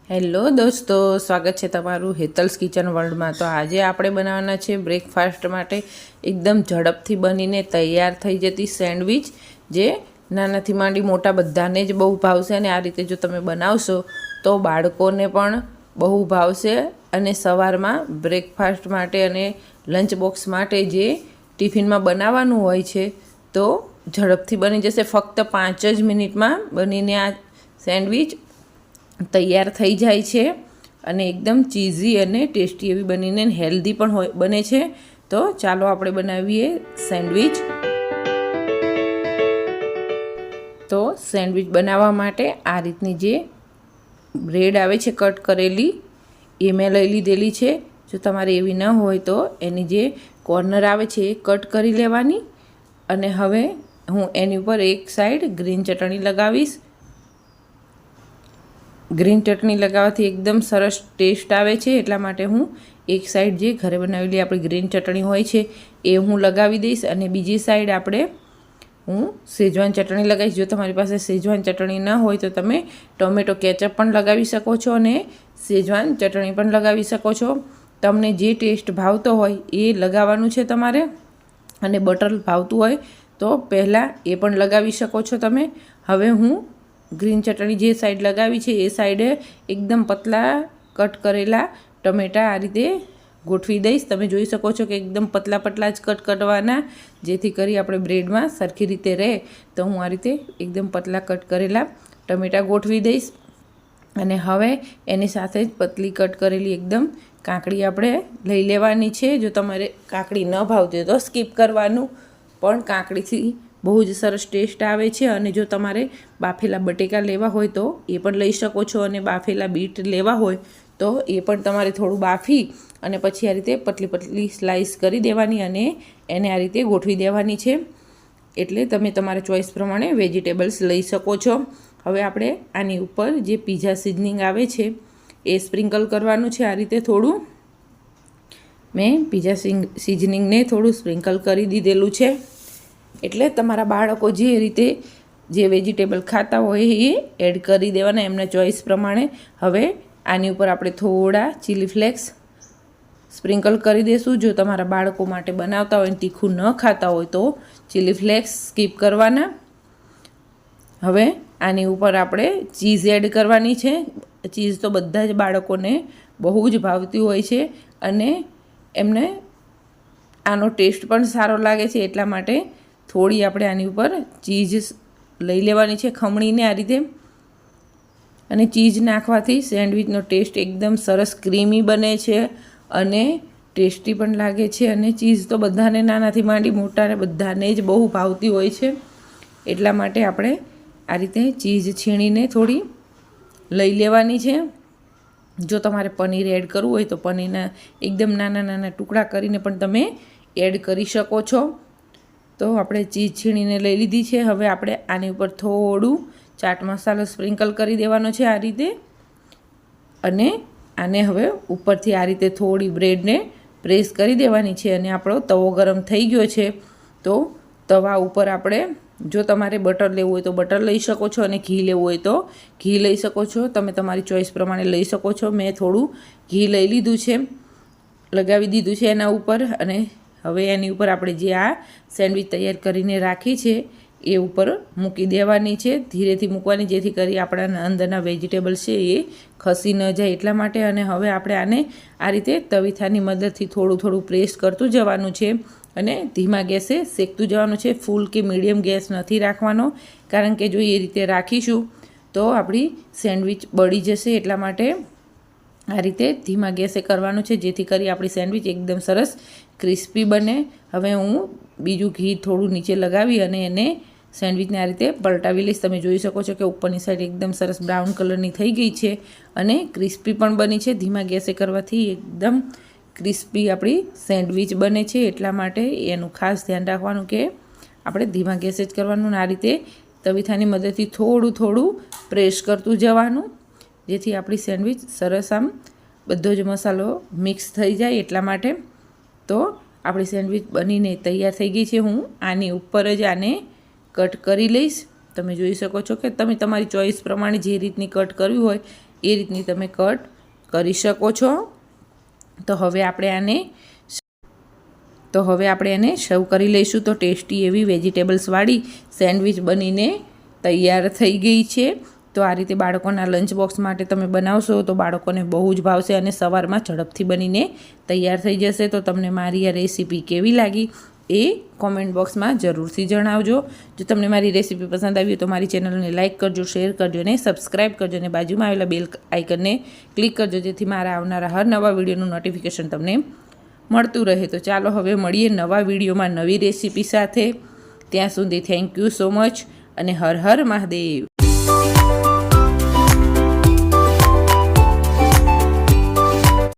Hello દોસ્તો, સ્વાગત છે તમારું હેતલ્સ કિચન વર્લ્ડમાં। તો આજે આપણે બનાવવાના છે બ્રેકફાસ્ટ માટે એકદમ ઝડપથી બનીને તૈયાર થઈ જતી સેન્ડવિચ, જે નાનાથી માંડી મોટા બધાને જ બહુ ભાવશે। અને આ રીતે જો તમે બનાવશો તો બાળકોને પણ બહુ ભાવશે। અને સવારમાં બ્રેકફાસ્ટ માટે અને લંચ બોક્સ માટે જે ટિફિનમાં બનાવવાનું હોય છે તો ઝડપથી બની જશે। ફક્ત 5 જ મિનિટમાં બનીને આ સેન્ડવિચ તૈયાર થઈ જાય છે અને એકદમ ચીઝી અને ટેસ્ટી એવી બનીને હેલ્ધી પણ બને છે। તો ચાલો આપણે બનાવીએ સેન્ડવિચ। તો સેન્ડવિચ બનાવવા માટે આ રીતની જે બ્રેડ આવે છે કટ કરેલી એ મેં લઈ લીધેલી છે। જો તમારે એવી ન હોય તો એની જે કોર્નર આવે છે એ કટ કરી લેવાની। અને હવે હું એની ઉપર એક સાઈડ ગ્રીન ચટણી લગાવીશ। ગ્રીન ચટણી લગાવવાથી એકદમ સરસ ટેસ્ટ આવે છે, એટલા માટે હું એક સાઈડ જે ઘરે બનાવેલી આપણી ગ્રીન ચટણી હોય છે એ હું લગાવી દઈશ। અને બીજી સાઈડ હું શેજવાન ચટણી લગાવીશ। જો તમારી પાસે શેજવાન ચટણી ન હોય તો તમે ટોમેટો કેચઅપ પણ લગાવી શકો છો અને શેજવાન ચટણી પણ લગાવી શકો છો। તમને જે ટેસ્ટ ભાવતો હોય એ લગાવવાનું છે તમારે। અને બટર ભાવતું હોય તો પહેલાં એ પણ લગાવી શકો છો તમે। હવે હું ગ્રીન ચટણી જે સાઈડ લગાવી છે એ સાઈડે એકદમ પતલા કટ કરેલા ટમેટાં આ રીતે ગોઠવી દઈશ। તમે જોઈ શકો છો કે એકદમ પતલા પતલા જ કટ કરવાના, જેથી કરી આપણે બ્રેડમાં સરખી રીતે રહે। તો હું આ રીતે એકદમ પતલા કટ કરેલા ટમેટાં ગોઠવી દઈશ। અને હવે એની સાથે જ પતલી કટ કરેલી એકદમ કાકડી આપણે લઈ લેવાની છે। જો તમારે કાકડી ન ભાવતી હોય તો સ્કીપ કરવાનું, પણ કાકડીથી બહુ જ સરસ ટેસ્ટ આવે છે। અને જો તમારે બાફેલા બટેકા લેવા હોય તો એ પણ લઈ શકો છો, અને બાફેલા બીટ લેવા હોય તો એ પણ તમારે થોડું બાફી અને પછી આ રીતે પતલી પતલી સ્લાઈસ કરી દેવાની અને એને આ રીતે ગોઠવી દેવાની છે। એટલે તમે તમારા ચોઈસ પ્રમાણે વેજીટેબલ્સ લઈ શકો છો। હવે આપણે આની ઉપર જે પીઝા સિઝનિંગ આવે છે એ સ્પ્રિંકલ કરવાનું છે। આ રીતે થોડું મેં પીઝા સિઝનિંગને થોડું સ્પ્રિંકલ કરી દીધેલું છે। એટલે તમારા બાળકો જે રીતે જે વેજીટેબલ ખાતા હોય એ એડ કરી દેવાના એમના ચોઈસ પ્રમાણે। હવે આની ઉપર આપણે થોડા ચીલી ફ્લેક્સ સ્પ્રિંકલ કરી દઈશું। જો તમારા બાળકો માટે બનાવતા હોય અને તીખું ન ખાતા હોય તો ચીલી ફ્લેક્સ સ્કીપ કરવાના। હવે આની ઉપર આપણે ચીઝ એડ કરવાની છે। ચીઝ તો બધા જ બાળકોને બહુ જ ભાવતી હોય છે અને એમને આનો ટેસ્ટ પણ સારો લાગે છે, એટલા માટે થોડી આપણે આની ઉપર ચીઝ લઈ લેવાની છે ખમણીને આ રીતે। અને ચીઝ નાખવાથી સેન્ડવિચનો ટેસ્ટ એકદમ સરસ ક્રીમી બને છે અને ટેસ્ટી પણ લાગે છે। અને ચીઝ તો બધાને નાનાથી માંડી મોટાને બધાને જ બહુ ભાવતી હોય છે, એટલા માટે આપણે આ રીતે ચીઝ છીણીને થોડી લઈ લેવાની છે। જો તમારે પનીર એડ કરવું હોય તો પનીરના એકદમ નાના નાના ટુકડા કરીને પણ તમે એડ કરી શકો છો। તો આપણે ચીઝ છીણીને લઈ લીધી છે। હવે આપણે આની ઉપર થોડું ચાટ મસાલો સ્પ્રિંકલ કરી દેવાનો છે આ રીતે। અને આને હવે ઉપરથી આ રીતે થોડી બ્રેડને પ્રેસ કરી દેવાની છે। અને આપણો તવો ગરમ થઈ ગયો છે, તો તવા ઉપર આપણે જો તમારે બટર લેવું હોય તો બટર લઈ શકો છો અને ઘી લેવું હોય તો ઘી લઈ શકો છો। તમે તમારી ચોઈસ પ્રમાણે લઈ શકો છો। મેં થોડું ઘી લઈ લીધું છે, લગાવી દીધું છે એના ઉપર। અને હવે એની ઉપર આપણે જે આ સેન્ડવિચ તૈયાર કરીને રાખી છે એ ઉપર મૂકી દેવાની છે। ધીરેથી મૂકવાની, જેથી કરી આપણા અંદરના વેજીટેબલ્સ છે એ ખસી ન જાય એટલા માટે। અને હવે આપણે આને આ રીતે તવીથાની મદદથી થોડું થોડું પ્રેસ કરતું જવાનું છે અને ધીમા ગેસે શેકતું જવાનું છે। ફૂલ કે મીડિયમ ગેસ નથી રાખવાનો, કારણ કે જો એ રીતે રાખીશું તો આપણી સેન્ડવિચ બળી જશે, એટલા માટે આ રીતે ધીમા ગેસે કરવાનું છે, જેથી કરી આપણી સેન્ડવિચ એકદમ સરસ ક્રિસ્પી બને। હવે હું બીજું ઘી થોડું નીચે લગાવી અને એને સેન્ડવિચને આ રીતે પલટાવી લઈશ। તમે જોઈ શકો છો કે ઉપરની સાઈડ એકદમ સરસ બ્રાઉન કલરની થઈ ગઈ છે અને ક્રિસ્પી પણ બની છે। ધીમા ગેસે કરવાથી એકદમ ક્રિસ્પી આપણી સેન્ડવિચ બને છે, એટલા માટે એનું ખાસ ધ્યાન રાખવાનું કે આપણે ધીમા ગેસે જ કરવાનું। આ રીતે તવીથાની મદદથી થોડું થોડું પ્રેસ કરતું જવાનું, જેથી આપણી સેન્ડવિચ સરસ આમ બધો જ મસાલો મિક્સ થઈ જાય એટલા માટે। તો આપણી સેન્ડવિચ બનીને તૈયાર થઈ ગઈ છે। હું આની ઉપર જ આને કટ કરી લઈશ। તમે જોઈ શકો છો કે તમે તમારી ચોઈસ પ્રમાણે જે રીતની કટ કરવી હોય એ રીતની તમે કટ કરી શકો છો. તો હવે આપણે આને સર્વ કરી લઈશું. તો ટેસ્ટી એવી વેજીટેબલ્સવાળી સેન્ડવિચ બનીને તૈયાર થઈ ગઈ છે. તો આ રીતે બાળકોના લંચ બોક્સ માટે તમે બનાવશો તો બાળકોને બહુ જ ભાવશે અને સવારમાં ઝડપથી બનીને તૈયાર થઈ જશે. તો તમને મારી આ રેસીપી કેવી લાગી એ કોમેન્ટ બોક્સમાં જરૂરથી જણાવજો. જો તમને મારી રેસીપી પસંદ આવી હોય તો મારી ચેનલને લાઇક કરજો, શેર કરજો અને સબસ્ક્રાઈબ કરજો અને બાજુમાં આવેલા બેલ આઇકનને ક્લિક કરજો, જેથી મારા આવનારા હર નવા વિડીયોનું નોટિફિકેશન તમને મળતું રહે. તો ચાલો હવે મળીએ નવા વિડીયોમાં નવી રેસીપી સાથે. ત્યાં સુધી થેન્ક યુ સો મચ અને હર હર મહાદેવ.